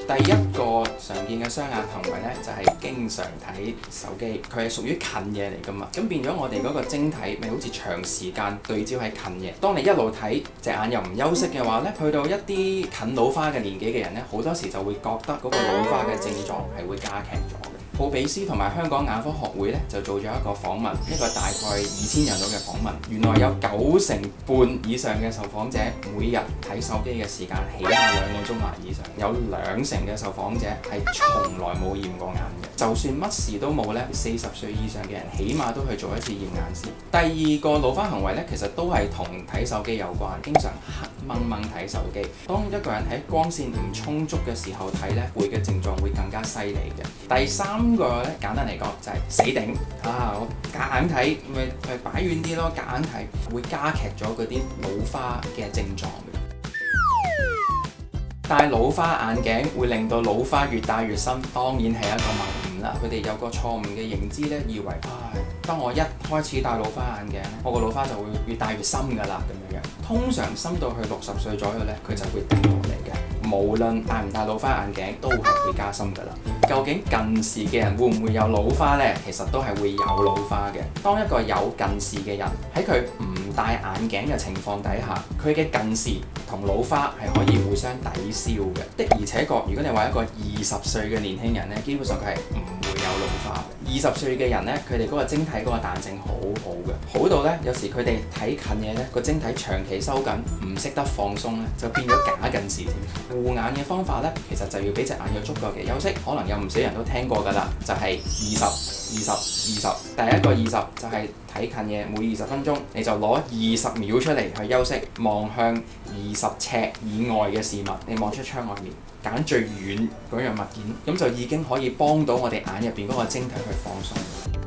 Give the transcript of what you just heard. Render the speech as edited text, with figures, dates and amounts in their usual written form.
第一個常見嘅雙眼行為呢，就係經常睇手機，佢係屬於近嘢嚟㗎嘛。咁變咗我哋嗰個晶體咪好似長時間對焦喺近嘢。當你一路睇隻眼又唔休息嘅話呢，去到一啲近老花嘅年紀嘅人呢，好多時就會覺得嗰個老花嘅症狀係會加劇咗嘅。奧比斯同埋香港眼科學會咧就做咗一個訪問，一個大概2000人度嘅訪問，原來有90%以上嘅受訪者每日睇手機嘅時間起碼2個鐘或以上，有20%嘅受訪者係從來冇驗過眼嘅。就算乜事都冇咧，40歲以上嘅人起碼都去做一次驗眼先。第二個老花行為咧，其實都係同睇手機有關，經常黑掹掹睇手機。當一個人喺光線唔充足嘅時候睇咧，會嘅症狀會更加犀利嘅。第三個咧，簡單嚟講就係死頂我夾硬睇，咪擺遠啲咯，夾硬睇會加劇咗嗰啲老花嘅症狀嘅。戴老花眼鏡會令到老花越戴越深，當然係一個謬誤啦。佢哋有個錯誤嘅認知咧，以為當我一開始戴老花眼鏡，我個老花就會越戴越深㗎啦咁樣。通常深到去60歲左右咧，佢就會定落嚟嘅。無論戴唔戴老花眼鏡，都係會加深㗎啦。究竟近視嘅人會唔會有老花呢？其實都係會有老花嘅。當一個有近視嘅人喺佢唔戴眼鏡嘅情況底下，佢嘅近視同老花係可以互相抵消嘅。的而且確，如果你話一個20歲嘅年輕人呢，基本上佢係唔會有老花。20歲嘅人呢，佢哋嗰個晶體嗰個彈性好好嘅，好到呢，有時佢哋睇近嘢呢，個晶體長期收緊，唔識得放鬆呢，就變咗假近視添。護眼嘅方法呢，其實就要俾隻眼有足夠嘅休息，可能有唔少人都聽過㗎啦，就係20。第一個20就係睇近嘢，每20分鐘你就攞20秒出嚟去休息，望向20尺以外嘅事物，你望出窗外面，揀最遠嗰樣物件，咁就已經可以幫到我哋眼入邊嗰個晶體去放鬆。